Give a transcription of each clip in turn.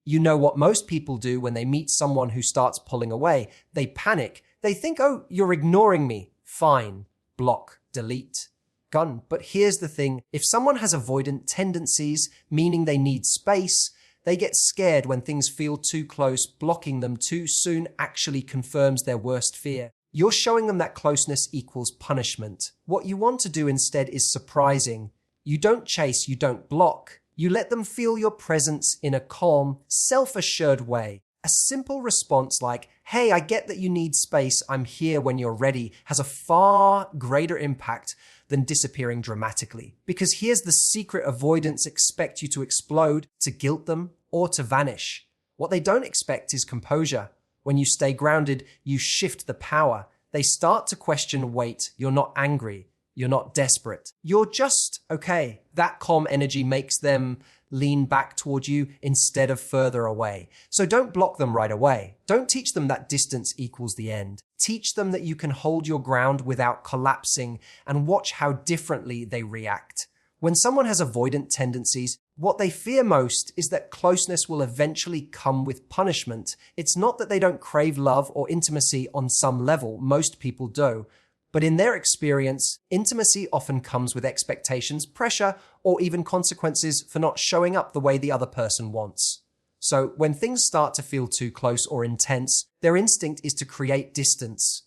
You know what most people do when they meet someone who starts pulling away. They panic. They think, oh, you're ignoring me. Fine. Block. Delete. Gone. But here's the thing. If someone has avoidant tendencies, meaning they need space, they get scared when things feel too close. Blocking them too soon actually confirms their worst fear. You're showing them that closeness equals punishment. What you want to do instead is surprising. You don't chase, you don't block. You let them feel your presence in a calm, self-assured way. A simple response like, hey, I get that you need space, I'm here when you're ready, has a far greater impact than disappearing dramatically. Because here's the secret: avoidants expect you to explode, to guilt them, or to vanish. What they don't expect is composure. When you stay grounded, you shift the power. They start to question, wait, you're not angry. You're not desperate. You're just okay. That calm energy makes them lean back toward you instead of further away. So don't block them right away. Don't teach them that distance equals the end. Teach them that you can hold your ground without collapsing, and watch how differently they react. When someone has avoidant tendencies, what they fear most is that closeness will eventually come with punishment. It's not that they don't crave love or intimacy on some level. Most people do. But in their experience, intimacy often comes with expectations, pressure, or even consequences for not showing up the way the other person wants. So when things start to feel too close or intense, their instinct is to create distance.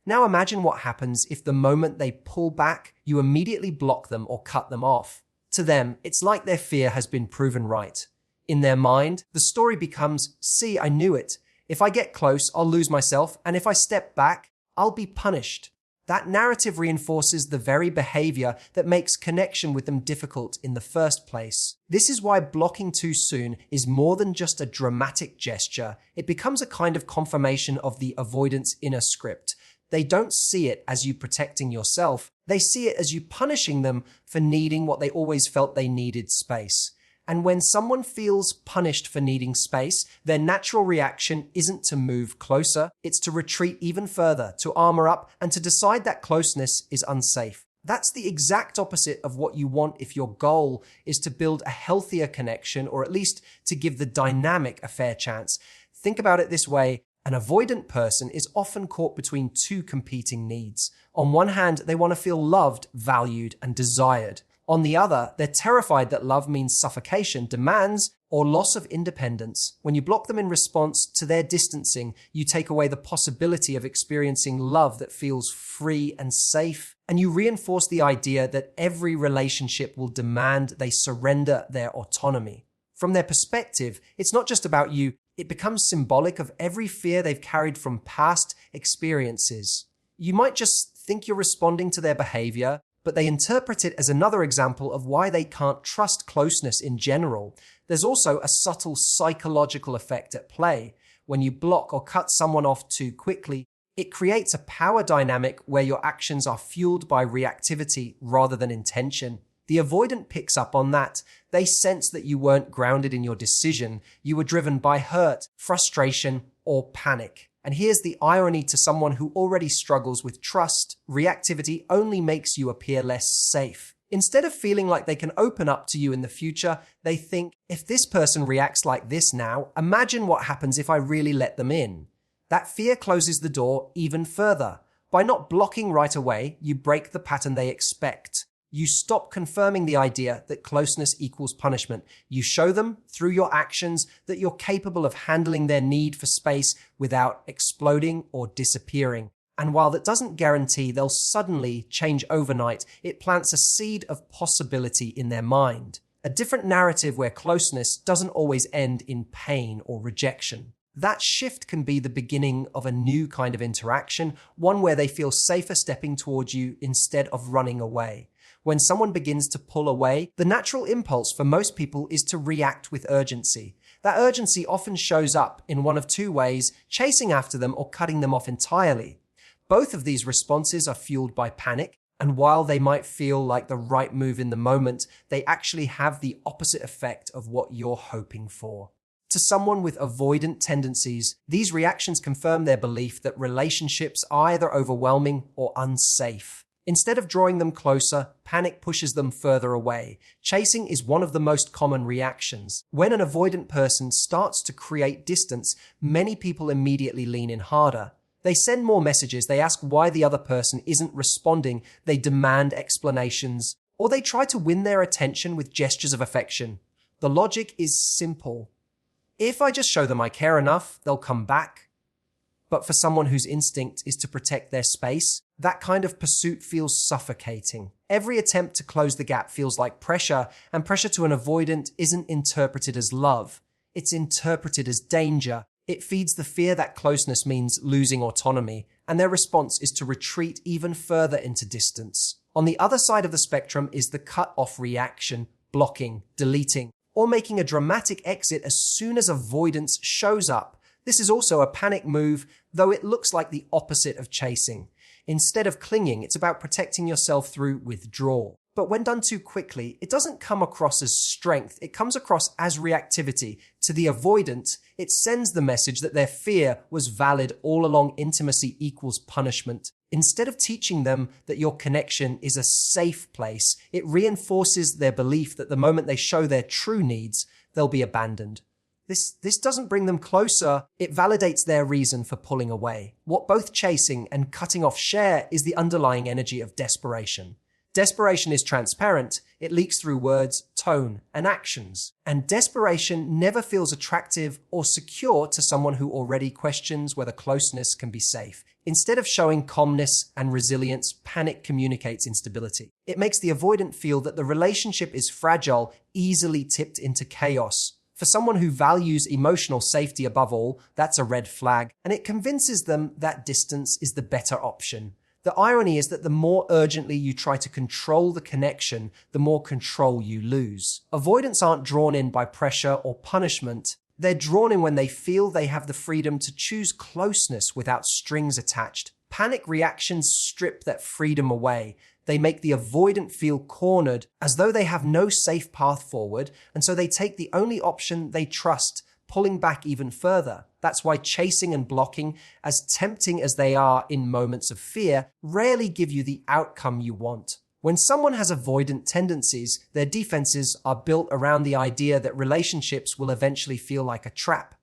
Now imagine what happens if the moment they pull back, you immediately block them or cut them off. To them, it's like their fear has been proven right. In their mind, the story becomes, see, I knew it. If I get close, I'll lose myself, and if I step back, I'll be punished. That narrative reinforces the very behavior that makes connection with them difficult in the first place. This is why blocking too soon is more than just a dramatic gesture. It becomes a kind of confirmation of the avoidance inner script. They don't see it as you protecting yourself. They see it as you punishing them for needing what they always felt they needed: space. And when someone feels punished for needing space, their natural reaction isn't to move closer, it's to retreat even further, to armor up, and to decide that closeness is unsafe. That's the exact opposite of what you want if your goal is to build a healthier connection, or at least to give the dynamic a fair chance. Think about it this way. An avoidant person is often caught between two competing needs. On one hand, they want to feel loved, valued, and desired. On the other, they're terrified that love means suffocation, demands, or loss of independence. When you block them in response to their distancing, you take away the possibility of experiencing love that feels free and safe, and you reinforce the idea that every relationship will demand they surrender their autonomy. From their perspective, it's not just about you. It becomes symbolic of every fear they've carried from past experiences. You might just think you're responding to their behavior, but they interpret it as another example of why they can't trust closeness in general. There's also a subtle psychological effect at play. When you block or cut someone off too quickly, it creates a power dynamic where your actions are fueled by reactivity rather than intention. The avoidant picks up on that. They sense that you weren't grounded in your decision. You were driven by hurt, frustration, or panic. And here's the irony: to someone who already struggles with trust, reactivity only makes you appear less safe. Instead of feeling like they can open up to you in the future, they think, if this person reacts like this now, imagine what happens if I really let them in. That fear closes the door even further. By not blocking right away, you break the pattern they expect. You stop confirming the idea that closeness equals punishment. You show them through your actions that you're capable of handling their need for space without exploding or disappearing. And while that doesn't guarantee they'll suddenly change overnight, it plants a seed of possibility in their mind. A different narrative where closeness doesn't always end in pain or rejection. That shift can be the beginning of a new kind of interaction, one where they feel safer stepping towards you instead of running away. When someone begins to pull away, the natural impulse for most people is to react with urgency. That urgency often shows up in one of two ways: chasing after them or cutting them off entirely. Both of these responses are fueled by panic, and while they might feel like the right move in the moment, they actually have the opposite effect of what you're hoping for. To someone with avoidant tendencies, these reactions confirm their belief that relationships are either overwhelming or unsafe. Instead of drawing them closer, panic pushes them further away. Chasing is one of the most common reactions. When an avoidant person starts to create distance, many people immediately lean in harder. They send more messages, they ask why the other person isn't responding, they demand explanations, or they try to win their attention with gestures of affection. The logic is simple. If I just show them I care enough, they'll come back. But for someone whose instinct is to protect their space, that kind of pursuit feels suffocating. Every attempt to close the gap feels like pressure, and pressure to an avoidant isn't interpreted as love. It's interpreted as danger. It feeds the fear that closeness means losing autonomy, and their response is to retreat even further into distance. On the other side of the spectrum is the cut-off reaction, blocking, deleting, or making a dramatic exit as soon as avoidance shows up. This is also a panic move, though it looks like the opposite of chasing. Instead of clinging, it's about protecting yourself through withdrawal. But when done too quickly, it doesn't come across as strength, it comes across as reactivity. To the avoidant, it sends the message that their fear was valid all along. Intimacy equals punishment. Instead of teaching them that your connection is a safe place, it reinforces their belief that the moment they show their true needs, they'll be abandoned. This doesn't bring them closer, it validates their reason for pulling away. What both chasing and cutting off share is the underlying energy of desperation. Desperation is transparent, it leaks through words, tone, and actions. And desperation never feels attractive or secure to someone who already questions whether closeness can be safe. Instead of showing calmness and resilience, panic communicates instability. It makes the avoidant feel that the relationship is fragile, easily tipped into chaos. For someone who values emotional safety above all, that's a red flag, and it convinces them that distance is the better option. The irony is that the more urgently you try to control the connection, the more control you lose. Avoidants aren't drawn in by pressure or punishment. They're drawn in when they feel they have the freedom to choose closeness without strings attached. Panic reactions strip that freedom away. They make the avoidant feel cornered, as though they have no safe path forward, and so they take the only option they trust, pulling back even further. That's why chasing and blocking, as tempting as they are in moments of fear, rarely give you the outcome you want. When someone has avoidant tendencies, their defenses are built around the idea that relationships will eventually feel like a trap.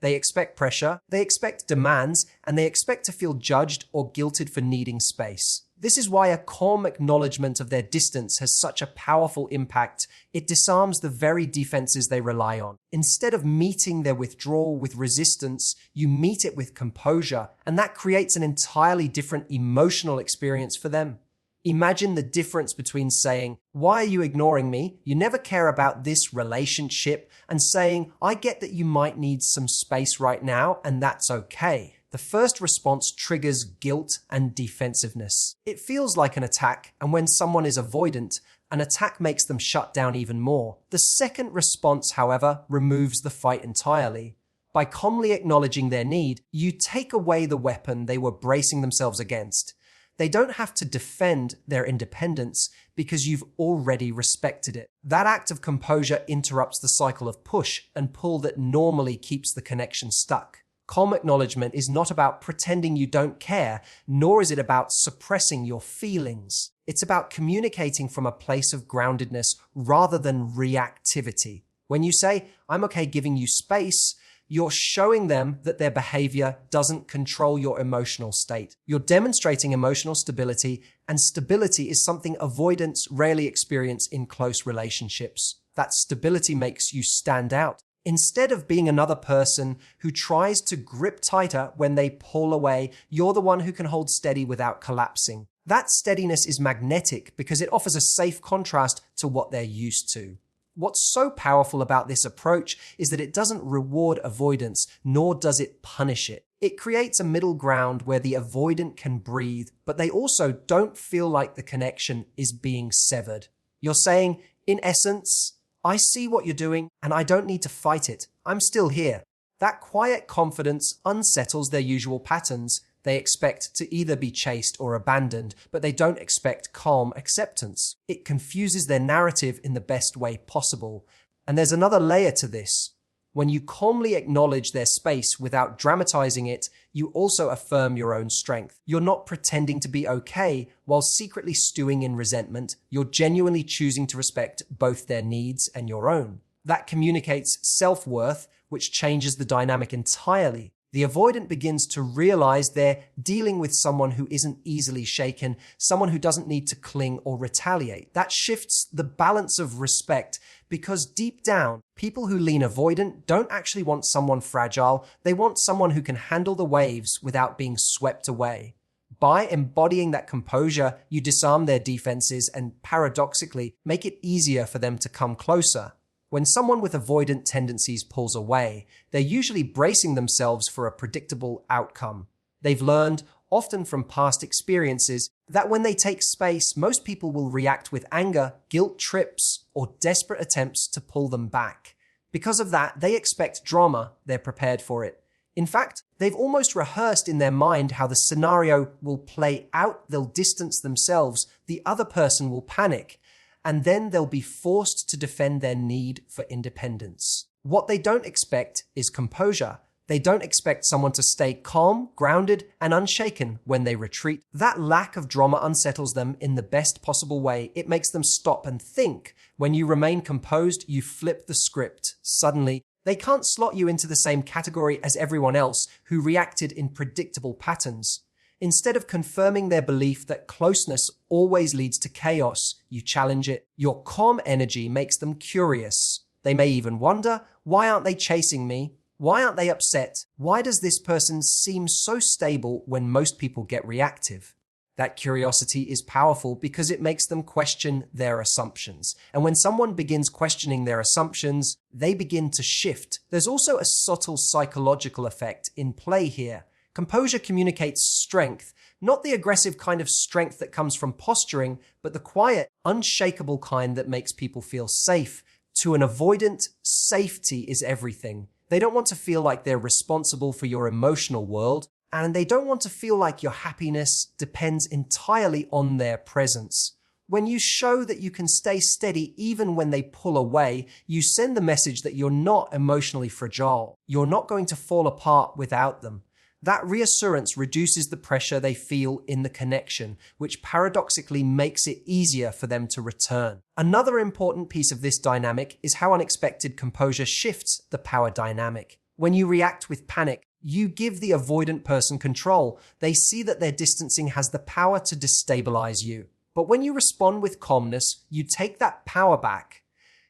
They expect pressure, they expect demands, and they expect to feel judged or guilted for needing space. This is why a calm acknowledgement of their distance has such a powerful impact. It disarms the very defenses they rely on. Instead of meeting their withdrawal with resistance, you meet it with composure, and that creates an entirely different emotional experience for them. Imagine the difference between saying, "Why are you ignoring me? You never care about this relationship," and saying, "I get that you might need some space right now, and that's okay." The first response triggers guilt and defensiveness. It feels like an attack, and when someone is avoidant, an attack makes them shut down even more. The second response, however, removes the fight entirely. By calmly acknowledging their need, you take away the weapon they were bracing themselves against. They don't have to defend their independence because you've already respected it. That act of composure interrupts the cycle of push and pull that normally keeps the connection stuck. Calm acknowledgement is not about pretending you don't care, nor is it about suppressing your feelings. It's about communicating from a place of groundedness rather than reactivity. When you say, "I'm okay giving you space," you're showing them that their behavior doesn't control your emotional state. You're demonstrating emotional stability, and stability is something avoidants rarely experience in close relationships. That stability makes you stand out. Instead of being another person who tries to grip tighter when they pull away, you're the one who can hold steady without collapsing. That steadiness is magnetic because it offers a safe contrast to what they're used to. What's so powerful about this approach is that it doesn't reward avoidance, nor does it punish it. It creates a middle ground where the avoidant can breathe, but they also don't feel like the connection is being severed. You're saying, in essence, "I see what you're doing, and I don't need to fight it. I'm still here." That quiet confidence unsettles their usual patterns. They expect to either be chased or abandoned, but they don't expect calm acceptance. It confuses their narrative in the best way possible. And there's another layer to this. When you calmly acknowledge their space without dramatizing it, you also affirm your own strength. You're not pretending to be okay while secretly stewing in resentment. You're genuinely choosing to respect both their needs and your own. That communicates self-worth, which changes the dynamic entirely. The avoidant begins to realize they're dealing with someone who isn't easily shaken, someone who doesn't need to cling or retaliate. That shifts the balance of respect because deep down, people who lean avoidant don't actually want someone fragile. They want someone who can handle the waves without being swept away. By embodying that composure, you disarm their defenses and paradoxically make it easier for them to come closer. When someone with avoidant tendencies pulls away, they're usually bracing themselves for a predictable outcome. They've learned, often from past experiences, that when they take space, most people will react with anger, guilt trips, or desperate attempts to pull them back. Because of that, they expect drama, they're prepared for it. In fact, they've almost rehearsed in their mind how the scenario will play out, they'll distance themselves, the other person will panic, and then they'll be forced to defend their need for independence. What they don't expect is composure. They don't expect someone to stay calm, grounded, and unshaken when they retreat. That lack of drama unsettles them in the best possible way. It makes them stop and think. When you remain composed, you flip the script. Suddenly, they can't slot you into the same category as everyone else who reacted in predictable patterns. Instead of confirming their belief that closeness always leads to chaos, you challenge it. Your calm energy makes them curious. They may even wonder, why aren't they chasing me? Why aren't they upset? Why does this person seem so stable when most people get reactive? That curiosity is powerful because it makes them question their assumptions. And when someone begins questioning their assumptions, they begin to shift. There's also a subtle psychological effect in play here. Composure communicates strength, not the aggressive kind of strength that comes from posturing, but the quiet, unshakable kind that makes people feel safe. To an avoidant, safety is everything. They don't want to feel like they're responsible for your emotional world, and they don't want to feel like your happiness depends entirely on their presence. When you show that you can stay steady even when they pull away, you send the message that you're not emotionally fragile. You're not going to fall apart without them. That reassurance reduces the pressure they feel in the connection, which paradoxically makes it easier for them to return. Another important piece of this dynamic is how unexpected composure shifts the power dynamic. When you react with panic, you give the avoidant person control. They see that their distancing has the power to destabilize you. But when you respond with calmness, you take that power back.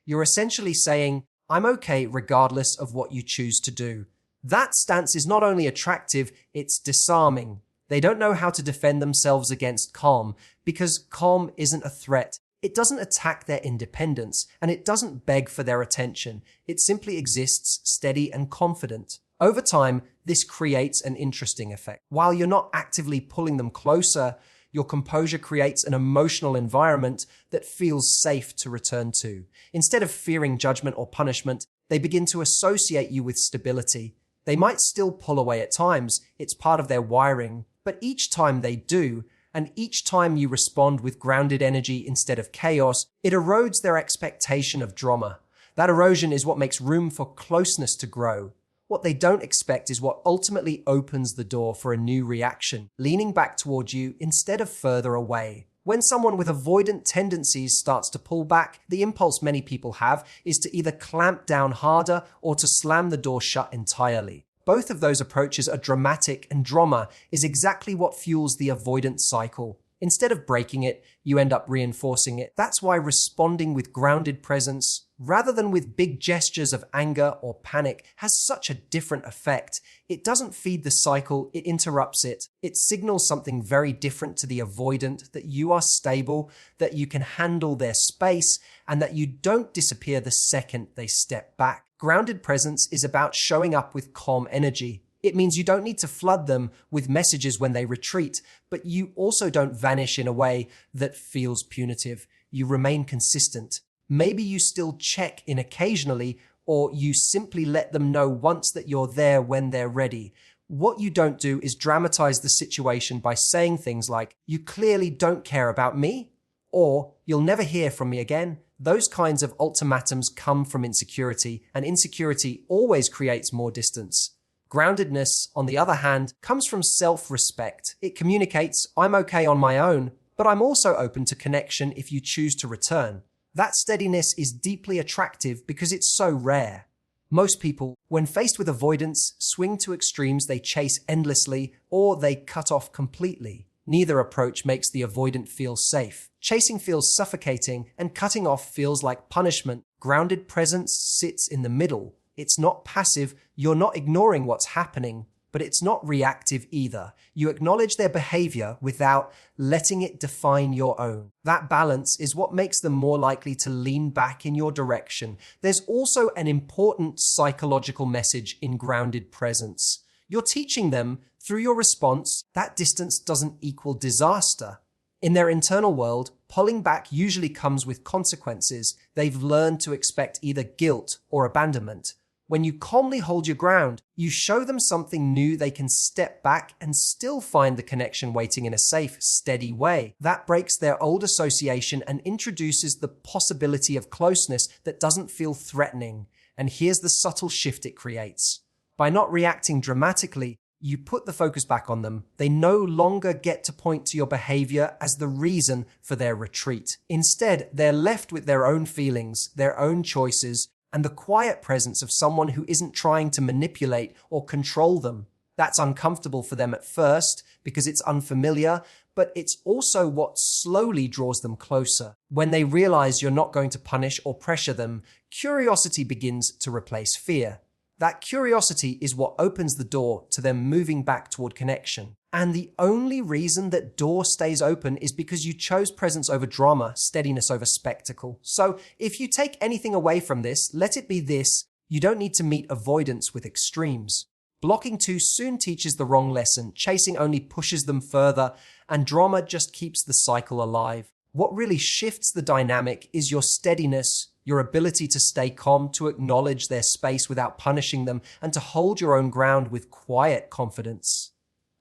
You're essentially saying, I'm okay regardless of what you choose to do. That stance is not only attractive, it's disarming. They don't know how to defend themselves against calm because calm isn't a threat. It doesn't attack their independence and it doesn't beg for their attention. It simply exists steady and confident. Over time, this creates an interesting effect. While you're not actively pulling them closer, your composure creates an emotional environment that feels safe to return to. Instead of fearing judgment or punishment, they begin to associate you with stability. They might still pull away at times, it's part of their wiring, but each time they do, and each time you respond with grounded energy instead of chaos, it erodes their expectation of drama. That erosion is what makes room for closeness to grow. What they don't expect is what ultimately opens the door for a new reaction, leaning back toward you instead of further away. When someone with avoidant tendencies starts to pull back, the impulse many people have is to either clamp down harder or to slam the door shut entirely. Both of those approaches are dramatic, and drama is exactly what fuels the avoidant cycle. Instead of breaking it, you end up reinforcing it. That's why responding with grounded presence, rather than with big gestures of anger or panic, has such a different effect. It doesn't feed the cycle, it interrupts it. It signals something very different to the avoidant, that you are stable, that you can handle their space, and that you don't disappear the second they step back. Grounded presence is about showing up with calm energy. It means you don't need to flood them with messages when they retreat, but you also don't vanish in a way that feels punitive. You remain consistent. Maybe you still check in occasionally, or you simply let them know once that you're there when they're ready. What you don't do is dramatize the situation by saying things like, "You clearly don't care about me," or "You'll never hear from me again." Those kinds of ultimatums come from insecurity, and insecurity always creates more distance. Groundedness, on the other hand, comes from self-respect. It communicates, I'm okay on my own, but I'm also open to connection if you choose to return. That steadiness is deeply attractive because it's so rare. Most people, when faced with avoidance, swing to extremes. They chase endlessly or they cut off completely. Neither approach makes the avoidant feel safe. Chasing feels suffocating and cutting off feels like punishment. Grounded presence sits in the middle. It's not passive, you're not ignoring what's happening, but it's not reactive either. You acknowledge their behavior without letting it define your own. That balance is what makes them more likely to lean back in your direction. There's also an important psychological message in grounded presence. You're teaching them, through your response, that distance doesn't equal disaster. In their internal world, pulling back usually comes with consequences. They've learned to expect either guilt or abandonment. When you calmly hold your ground, you show them something new. They can step back and still find the connection waiting in a safe, steady way. That breaks their old association and introduces the possibility of closeness that doesn't feel threatening. And here's the subtle shift it creates. By not reacting dramatically, you put the focus back on them. They no longer get to point to your behavior as the reason for their retreat. Instead, they're left with their own feelings, their own choices, and the quiet presence of someone who isn't trying to manipulate or control them. That's uncomfortable for them at first because it's unfamiliar, but it's also what slowly draws them closer. When they realize you're not going to punish or pressure them, curiosity begins to replace fear. That curiosity is what opens the door to them moving back toward connection. And the only reason that door stays open is because you chose presence over drama, steadiness over spectacle. So if you take anything away from this, let it be this: you don't need to meet avoidance with extremes. Blocking too soon teaches the wrong lesson, chasing only pushes them further, and drama just keeps the cycle alive. What really shifts the dynamic is your steadiness, your ability to stay calm, to acknowledge their space without punishing them, and to hold your own ground with quiet confidence.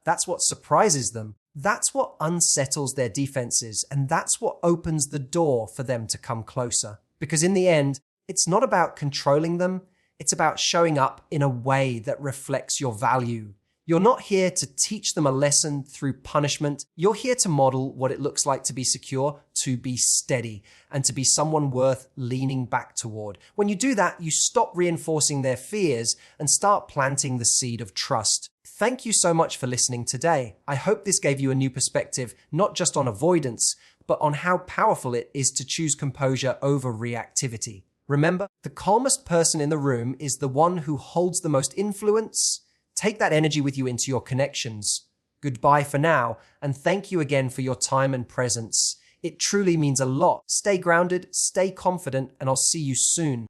That's what surprises them. That's what unsettles their defenses, and that's what opens the door for them to come closer. Because in the end, it's not about controlling them, it's about showing up in a way that reflects your value. You're not here to teach them a lesson through punishment. You're here to model what it looks like to be secure, to be steady, and to be someone worth leaning back toward. When you do that, you stop reinforcing their fears and start planting the seed of trust. Thank you so much for listening today. I hope this gave you a new perspective, not just on avoidance, but on how powerful it is to choose composure over reactivity. Remember, the calmest person in the room is the one who holds the most influence. Take that energy with you into your connections. Goodbye for now, and thank you again for your time and presence. It truly means a lot. Stay grounded, stay confident, and I'll see you soon.